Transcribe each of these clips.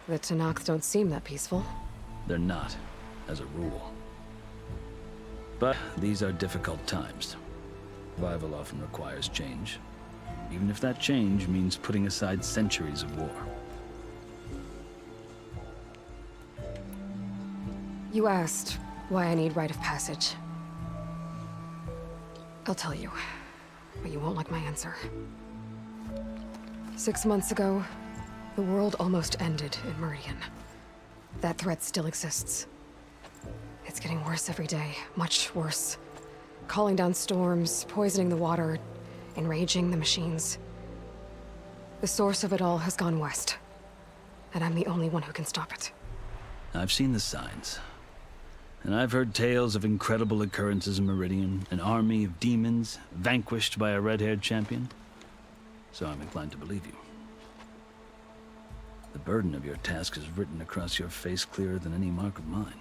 The Tenakth don't seem that peaceful. They're not, as a rule. But these are difficult times. Survival often requires change, even if that change means putting aside centuries of war. You asked why I need rite of passage. I'll tell you, but you won't like my answer. 6 months ago, the world almost ended in Meridian. That threat still exists. It's getting worse every day, much worse. Calling down storms, poisoning the water, enraging the machines. The source of it all has gone west, and I'm the only one who can stop it. I've seen the signs. And I've heard tales of incredible occurrences in Meridian, an army of demons vanquished by a red-haired champion. So I'm inclined to believe you. The burden of your task is written across your face clearer than any mark of mine.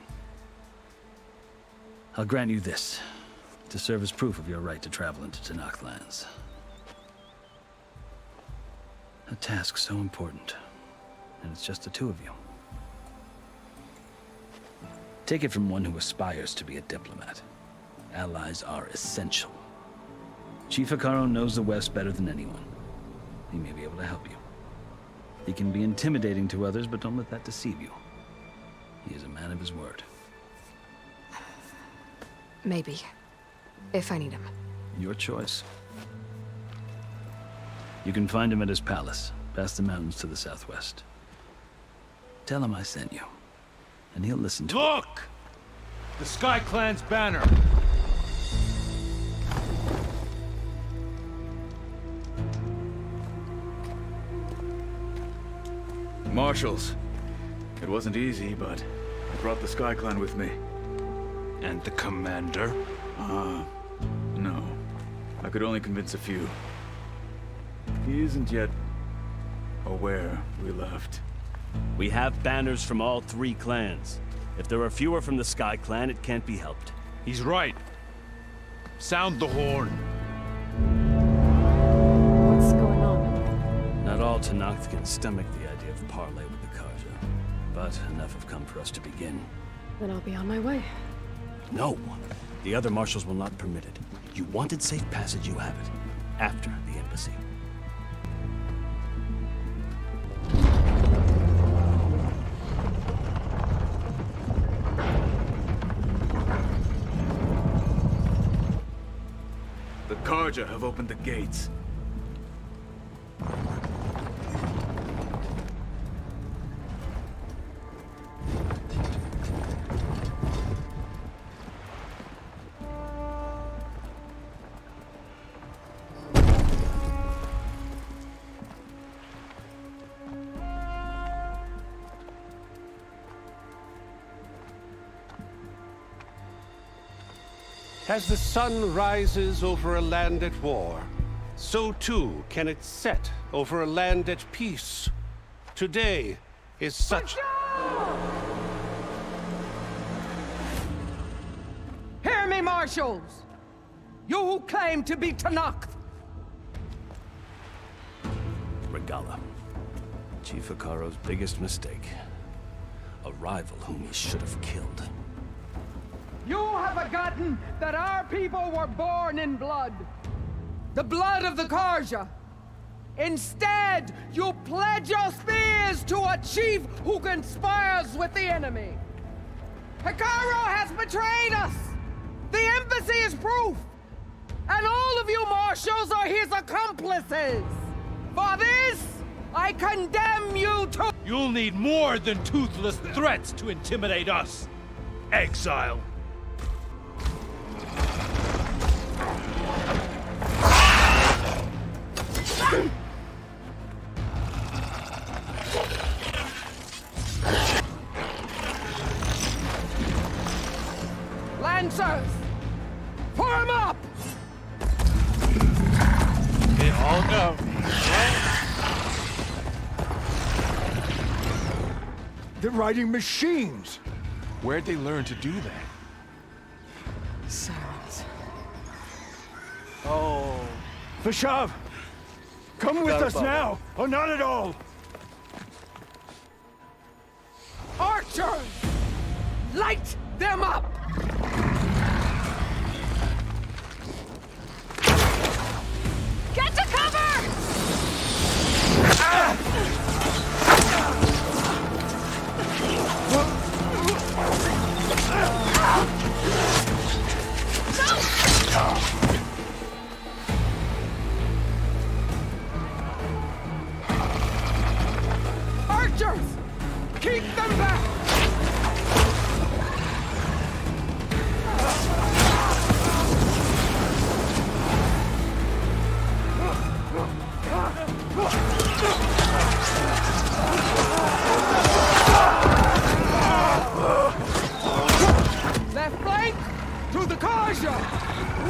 I'll grant you this, to serve as proof of your right to travel into Tenakth lands. A task so important, and it's just the two of you. Take it from one who aspires to be a diplomat. Allies are essential. Chief Hekarro knows the West better than anyone. He may be able to help you. He can be intimidating to others, but don't let that deceive you. He is a man of his word. Maybe. If I need him. Your choice. You can find him at his palace, past the mountains to the southwest. Tell him I sent you, and he'll listen to it. Look! The Sky Clan's banner! Marshals. It wasn't easy, but I brought the Sky Clan with me. And the commander? No. I could only convince a few. He isn't yet aware we left. We have banners from all 3 clans. If there are fewer from the Sky Clan, it can't be helped. He's right. Sound the horn. What's going on? Not all Tenakth can stomach the idea of parley with the Carja, but enough have come for us to begin. Then I'll be on my way. No! The other marshals will not permit it. You wanted safe passage, you have it. After the embassy. The Carja have opened the gates. As the sun rises over a land at war, so too can it set over a land at peace. Today is such... Hear me, marshals! You who claim to be Tenakth! Regalla. Chief Hekarro's biggest mistake. A rival whom he should have killed. You have forgotten that our people were born in blood. The blood of the Carja. Instead, you pledge your spears to a chief who conspires with the enemy. Hekarro has betrayed us! The embassy is proof! And all of you marshals are his accomplices! For this, I condemn you to— You'll need more than toothless threats to intimidate us. Exile. Lancers! Form up! They all know. They're riding machines! Where'd they learn to do that? Sirens. Oh. Vashav! Come with us now, or not at all! Light them up! Get to cover! Archers! Keep them back! Left flank! To the Karja!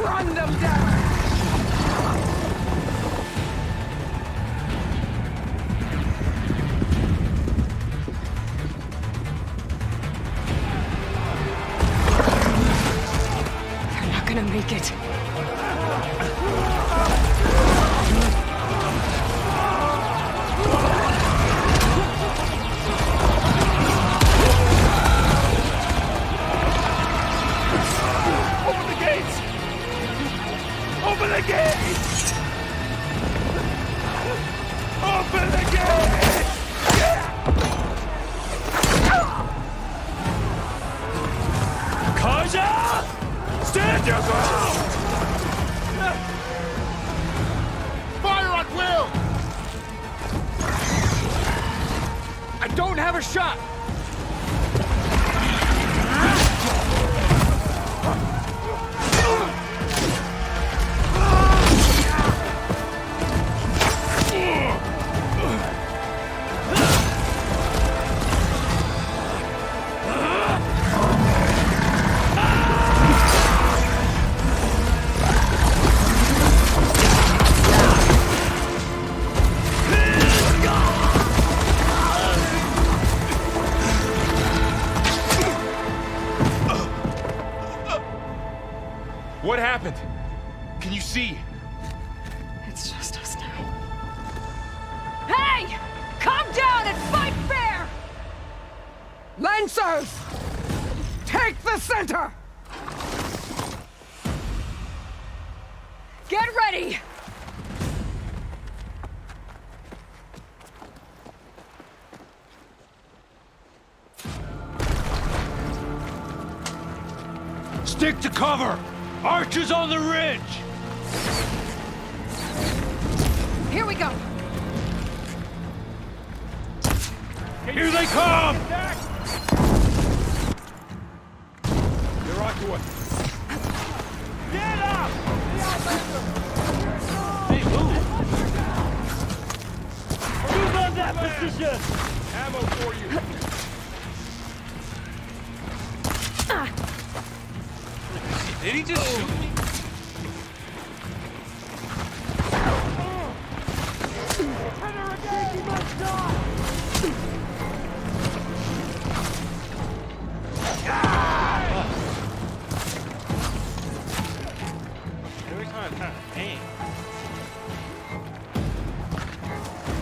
Run them down! They're not gonna make it. Open the gates! Open the gates! Open the gates! Karja! Stand your ground! Fire at will! I don't have a shot! What happened? Can you see? It's just us now. Hey! Come down and fight fair! Lancers! Take the center! Get ready! Stick to cover! Archers on the ridge! Here we go! Here they come! They're onto us. Get up! Hey, move! Move on that position! Ammo for you! Did he just shoot me?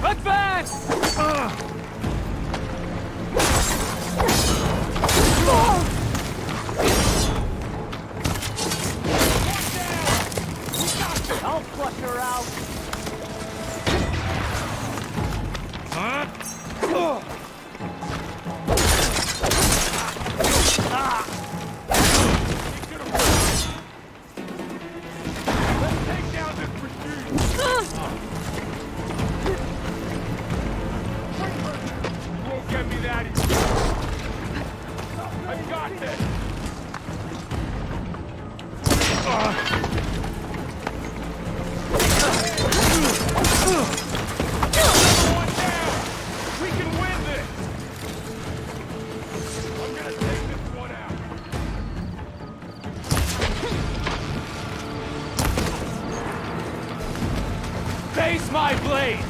Advance! I'll flush her out. Let's take down this pursuit. You won't get me that easy. I got this. We can win this! I'm gonna take this one out. Face my blade!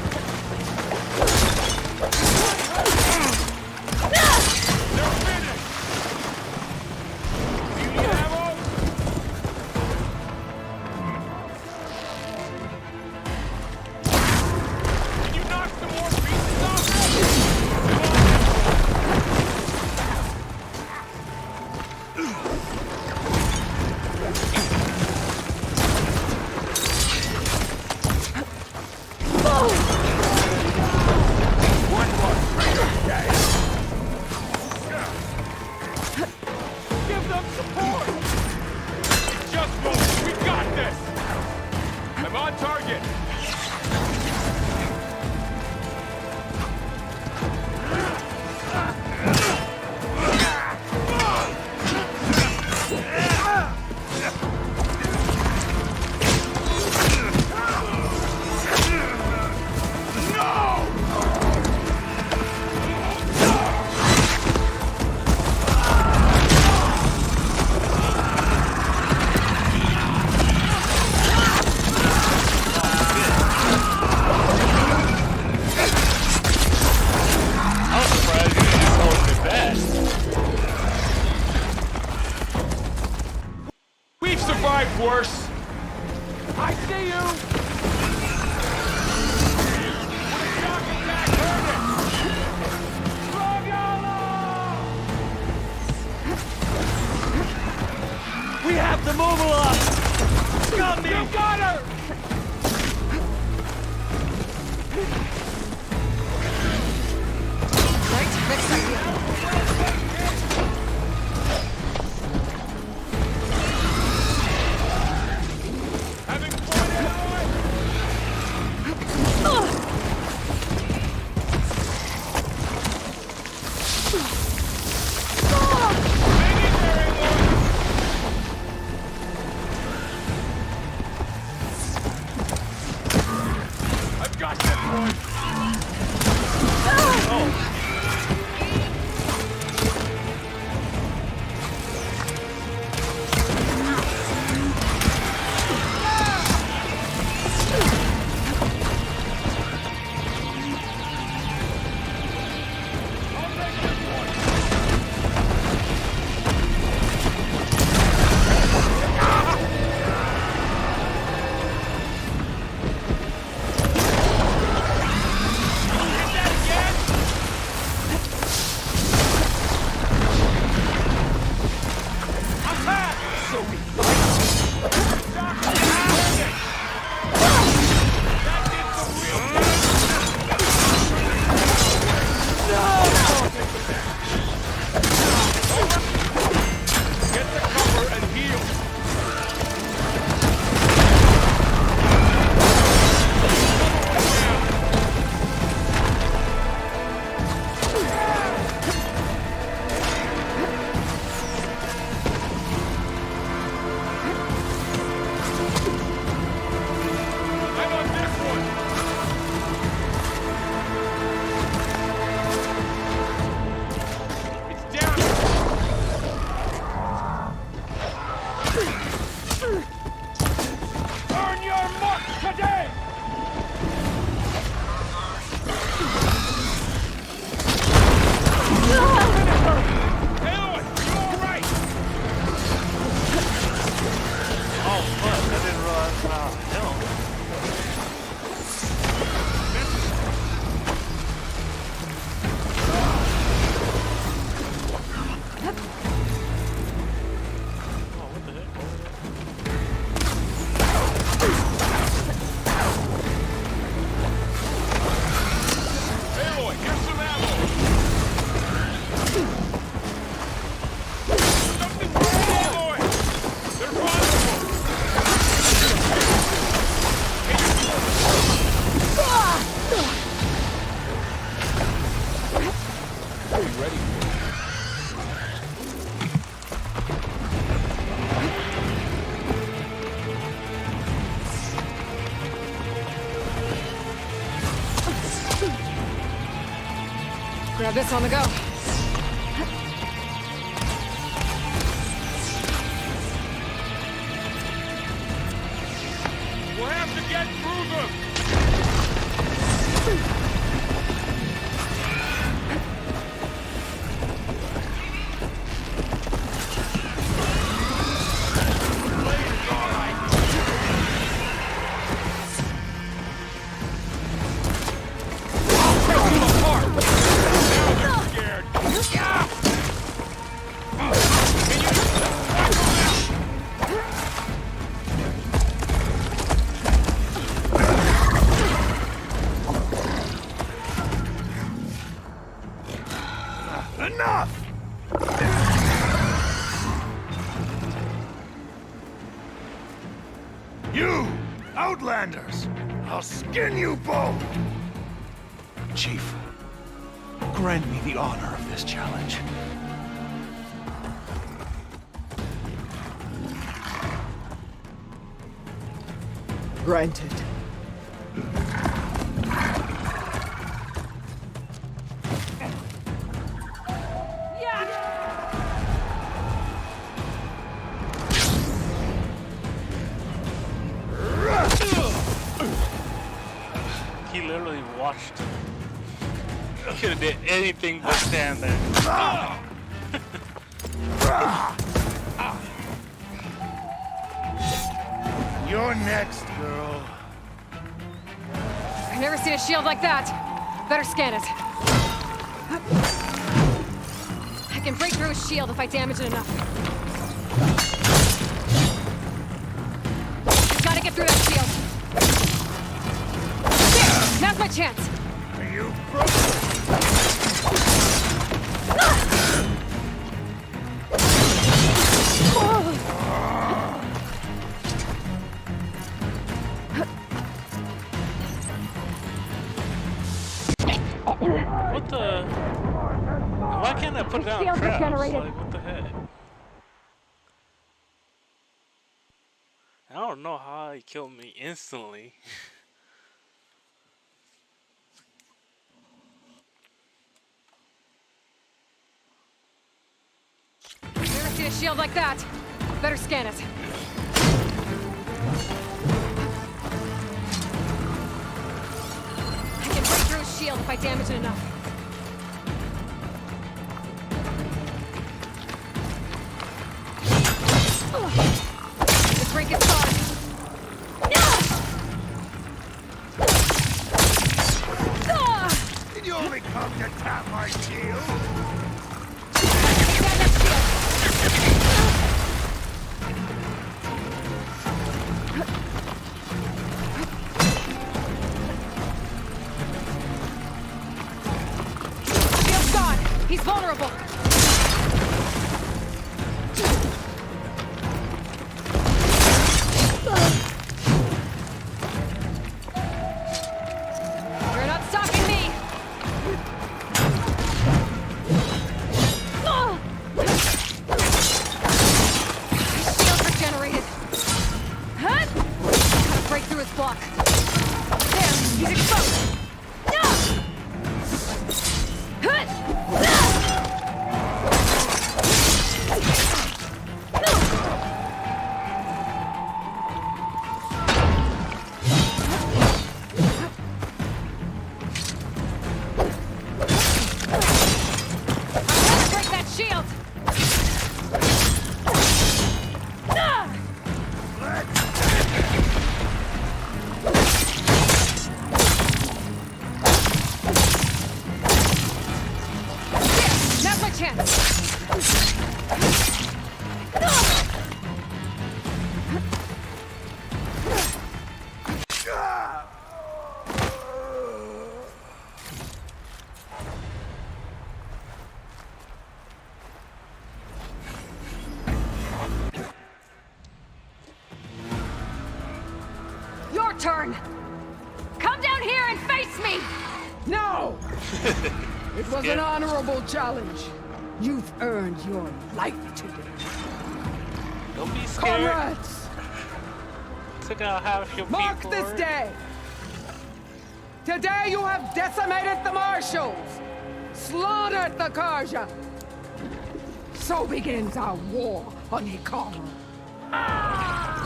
They're finished! Do you need ammo? Can you knock some more pieces off? worse. I see you! We have the Momola! Got me! You got her! Right? Next idea. Having pointed on! I've got this one! Grab this on the go. We'll have to get through them! Enough! You, Outlanders! I'll skin you both! Chief, grant me the honor of this challenge. Granted. He literally watched him. He could have did anything but stand there. You're next, girl. I've never seen a shield like that. Better scan it. I can break through his shield if I damage it enough. Just gotta get through that shield. There! Now's my chance! Are you broken? What the? Why can't I put it down Shields are traps? generated. Like, what the heck? I don't know how he killed me instantly. Never seen a shield like that. Better scan it. I can break through his shield if I damage it enough. The break is gone. Did you only come to tap my shield? Grab that shield. Shield's gone. He's vulnerable. You're not stopping me. Shields regenerated. Huh? Gotta break through his block. There, he's exposed. Gotta break that shield. There, now's my chance. Your turn. Come down here and face me. No! It was an honorable challenge. You've earned your life today. Don't be scared. Comrades, Took out half your mark people. this day. Today you have decimated the Marshals, slaughtered the Karja. So begins our war on Hikaru.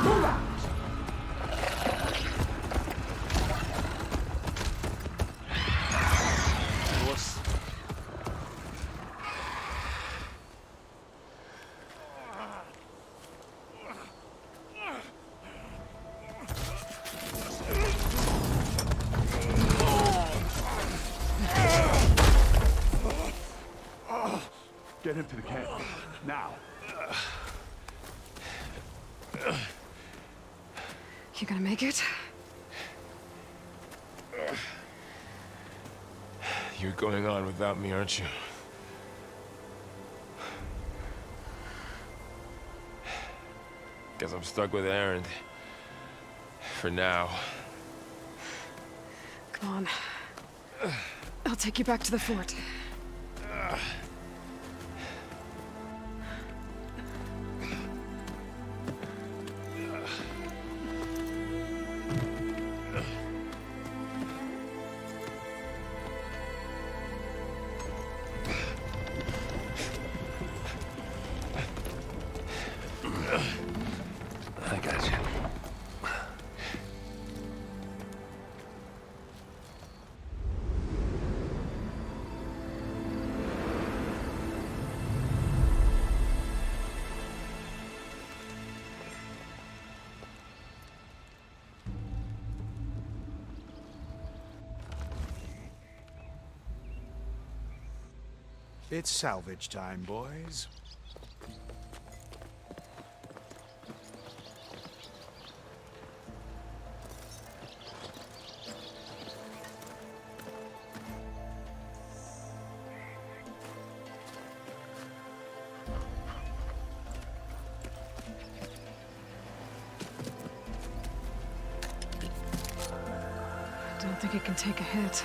Move out. Was- Get him to the camp. Now. You gonna make it? You're going on without me, aren't you? Guess I'm stuck with Aaron. For now. Come on. I'll take you back to the fort. I got you. It's salvage time, boys. I don't think it can take a hit.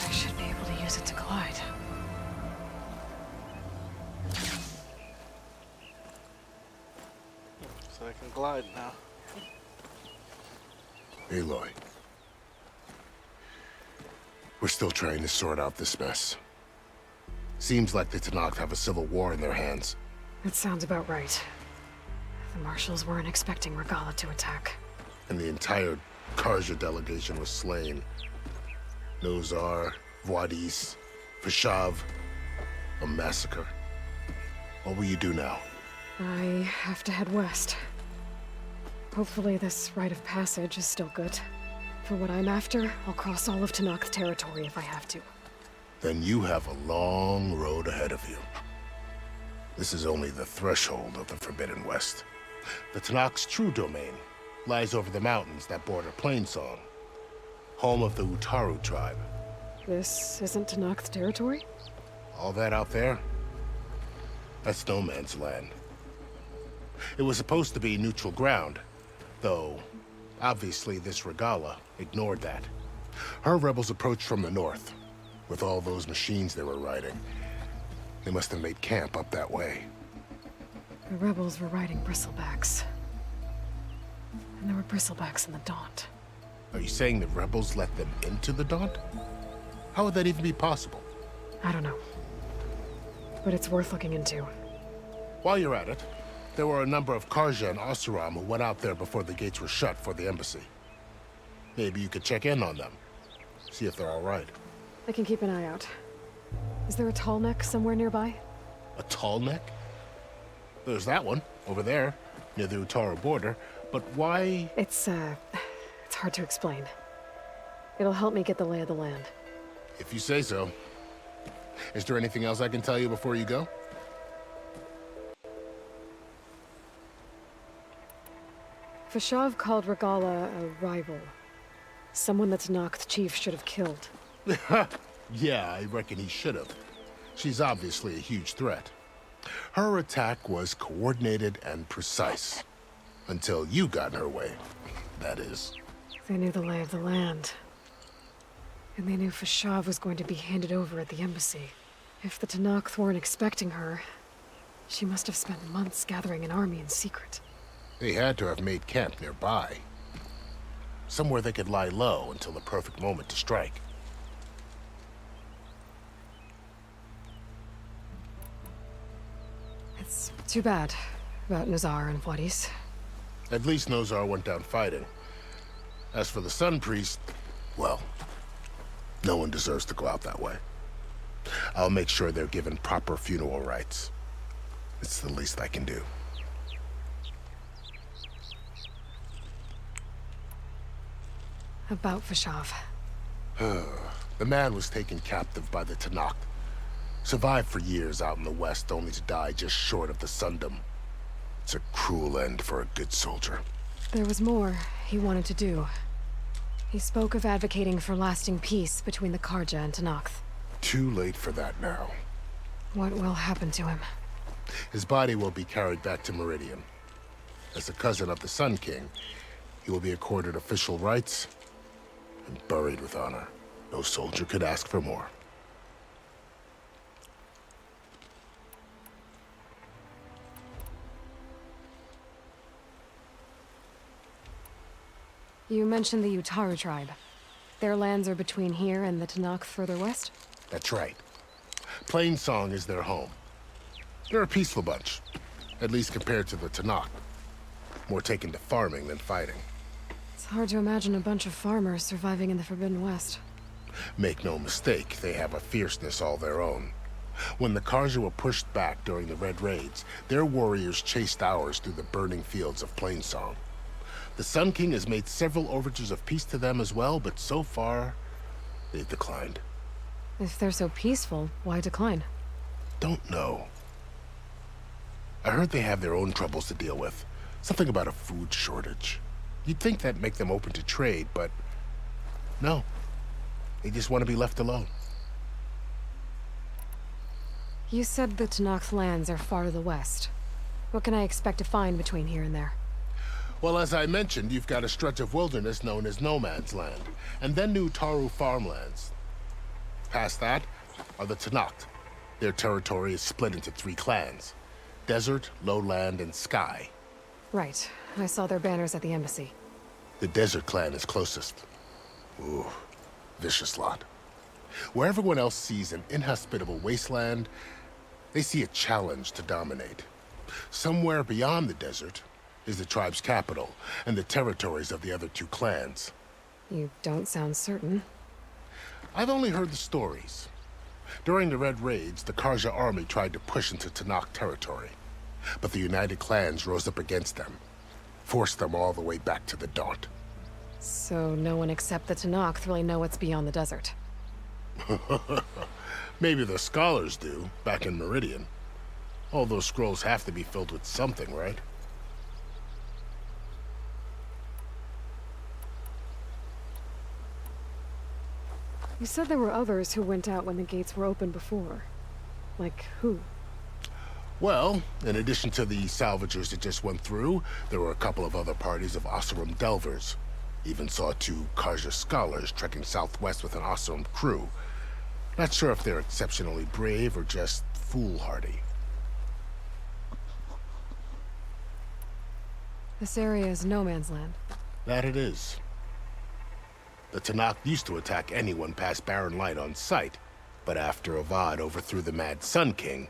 I should be able to use it to glide. So I can glide now. Aloy. We're still trying to sort out this mess. Seems like the Tenakth have a civil war in their hands. That sounds about right. The Marshals weren't expecting Regalla to attack. And the entire Karja delegation was slain. Nozar, Vuadis, Fashav. A massacre. What will you do now? I have to head west. Hopefully this rite of passage is still good. For what I'm after, I'll cross all of Tenakth territory if I have to. Then you have a long road ahead of you. This is only the threshold of the Forbidden West. The Tenakth's true domain lies over the mountains that border Plainsong, home of the Utaru tribe. This isn't Tenakth territory? All that out there? That's no man's land. It was supposed to be neutral ground, though obviously this Regalla ignored that. Her rebels approached from the north, with all those machines they were riding. They must have made camp up that way. The rebels were riding bristlebacks. And there were bristlebacks in the Daunt. Are you saying the rebels let them into the Daunt? How would that even be possible? I don't know. But it's worth looking into. While you're at it, there were a number of Karja and Oseram who went out there before the gates were shut for the embassy. Maybe you could check in on them. See if they're all right. I can keep an eye out. Is there a tall neck somewhere nearby? A tall neck? There's that one, over there, near the Utaru border. But why? It's hard to explain. It'll help me get the lay of the land. If you say so. Is there anything else I can tell you before you go? Fashav called Regalla a rival. Someone that Tenakth chief should have killed. Yeah, I reckon he should have. She's obviously a huge threat. Her attack was coordinated and precise. Until you got in her way, that is. They knew the lay of the land. And they knew Fashav was going to be handed over at the embassy. If the Tenakth weren't expecting her, she must have spent months gathering an army in secret. They had to have made camp nearby. Somewhere they could lie low until the perfect moment to strike. It's too bad about Nozar and Vuadis. At least Nozar went down fighting. As for the Sun Priest, well, no one deserves to go out that way. I'll make sure they're given proper funeral rites. It's the least I can do. About Fashav. The man was taken captive by the Tenakth. Survived for years out in the west, only to die just short of the Sundom. It's a cruel end for a good soldier. There was more he wanted to do. He spoke of advocating for lasting peace between the Karja and Tenakth. Too late for that now. What will happen to him? His body will be carried back to Meridian. As a cousin of the Sun King, he will be accorded official rights and buried with honor. No soldier could ask for more. You mentioned the Utaru tribe. Their lands are between here and the Tenakth further west? That's right. Plainsong is their home. They're a peaceful bunch, at least compared to the Tenakth. More taken to farming than fighting. It's hard to imagine a bunch of farmers surviving in the Forbidden West. Make no mistake, they have a fierceness all their own. When the Karja were pushed back during the Red Raids, their warriors chased ours through the burning fields of Plainsong. The Sun King has made several overtures of peace to them as well, but so far, they've declined. If they're so peaceful, why decline? don't know. I heard they have their own troubles to deal with. Something about a food shortage. You'd think that'd make them open to trade, but no. They just want to be left alone. You said the Tenakth lands are far to the west. What can I expect to find between here and there? Well, as I mentioned, you've got a stretch of wilderness known as No Man's Land, and then New Taru farmlands. Past that are the Tenakth. Their territory is split into 3 clans: Desert, Lowland, and Sky. Right. I saw their banners at the embassy. The Desert clan is closest. Ooh, vicious lot. Where everyone else sees an inhospitable wasteland, they see a challenge to dominate. Somewhere beyond the desert is the tribe's capital and the territories of the other 2 clans. You don't sound certain. I've only heard the stories. During the Red Raids, the Karja army tried to push into Tenakth territory, but the United Clans rose up against them, forced them all the way back to the Daunt. So no one except the Tenakth really know what's beyond the desert. Maybe the scholars do, back in Meridian. All those scrolls have to be filled with something, right? You said there were others who went out when the gates were open before. Like who? Well, in addition to the salvagers that just went through, there were a couple of other parties of Oseram delvers. Even saw 2 Karja scholars trekking southwest with an Oseram crew. Not sure if they're exceptionally brave or just foolhardy. This area is no man's land. That it is. The Tenakth used to attack anyone past Barren Light on sight, but after Avad overthrew the Mad Sun King,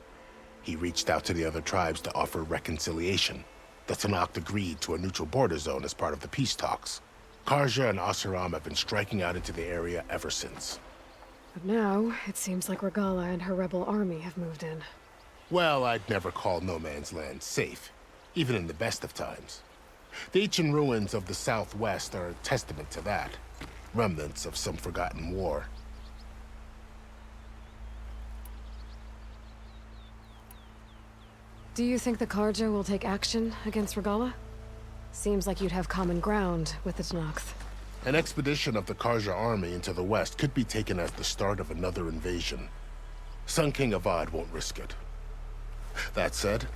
he reached out to the other tribes to offer reconciliation. The Tenakth agreed to a neutral border zone as part of the peace talks. Karja and Oseram have been striking out into the area ever since. But now, it seems like Regalla and her rebel army have moved in. Well, I'd never call No Man's Land safe, even in the best of times. The ancient ruins of the Southwest are a testament to that. Remnants of some forgotten war. Do you think the Karja will take action against Regalla? Seems like you'd have common ground with the Tenakth. An expedition of the Karja army into the west could be taken as the start of another invasion. Sun King Avad won't risk it. That said,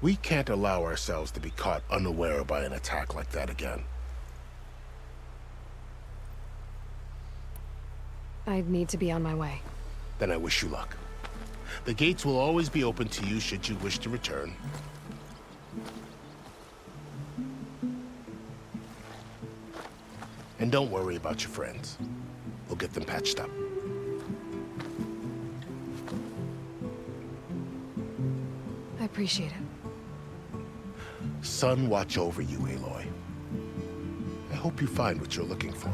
we can't allow ourselves to be caught unaware by an attack like that again. I'd need to be on my way. Then I wish you luck. The gates will always be open to you should you wish to return. And don't worry about your friends. We'll get them patched up. I appreciate it. Sun watch over you, Aloy. I hope you find what you're looking for.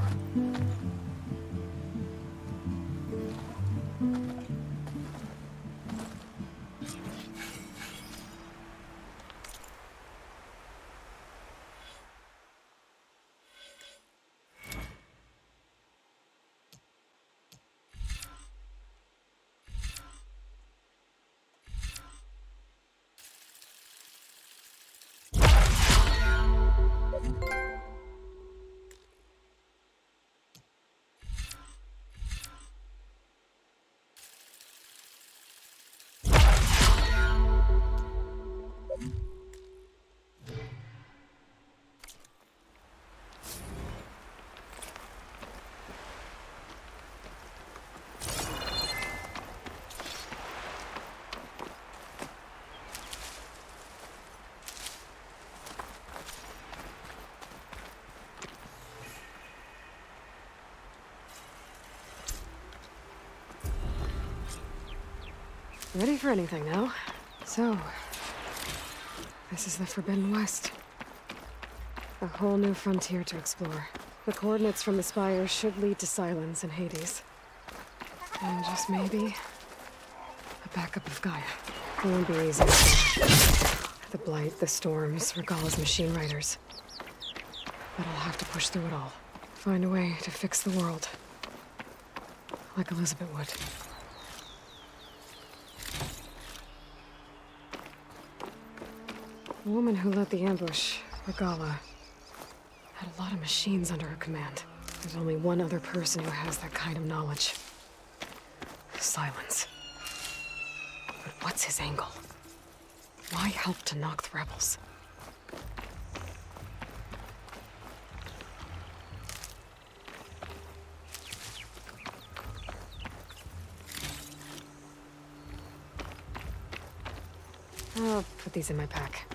Ready for anything now. So, this is the Forbidden West. A whole new frontier to explore. The coordinates from the spires should lead to Silence and Hades. And just maybe, a backup of Gaia. It won't be easy. The Blight, the Storms, Regalla's machine riders. But I'll have to push through it all. Find a way to fix the world. Like Elizabeth would. The woman who led the ambush, Regala, had a lot of machines under her command. There's only one other person who has that kind of knowledge. Silence. But what's his angle? Why help to knock the rebels? I'll put these in my pack.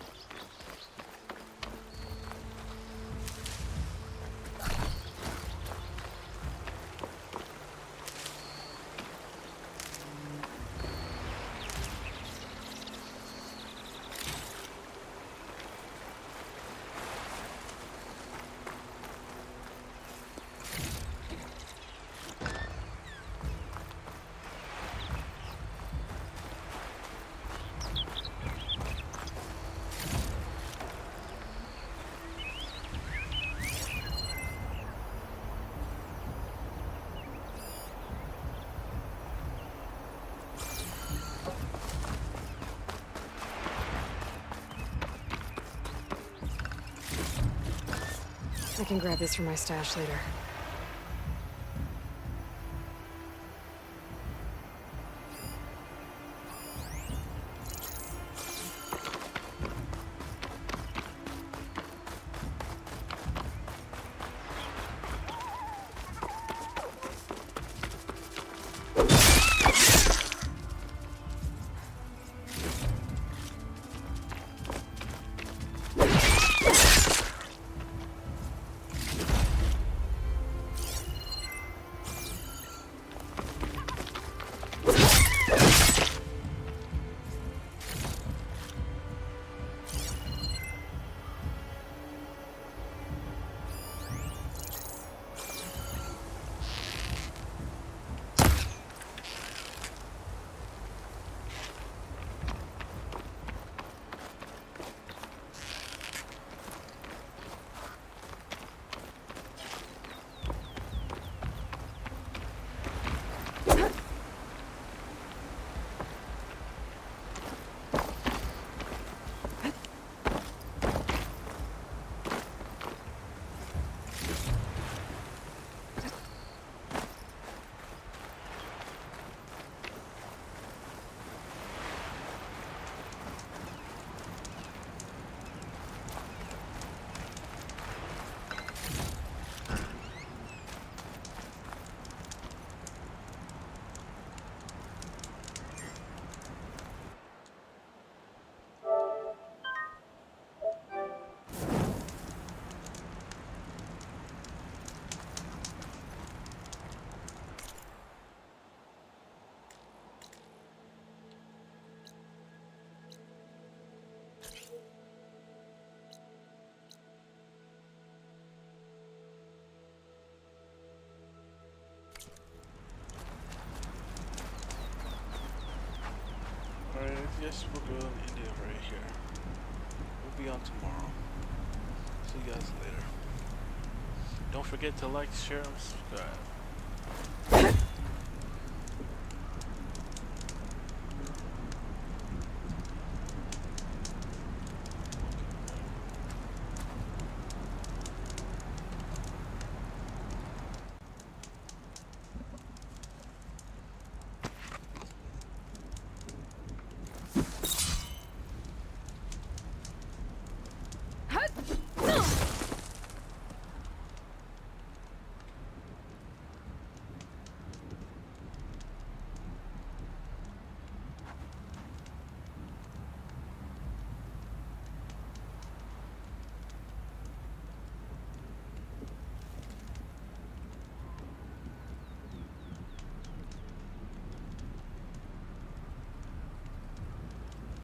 I can grab this from my stash later. Alright, I guess we'll go and end it right here. We'll be on tomorrow. See you guys later. Don't forget to like, share, and subscribe.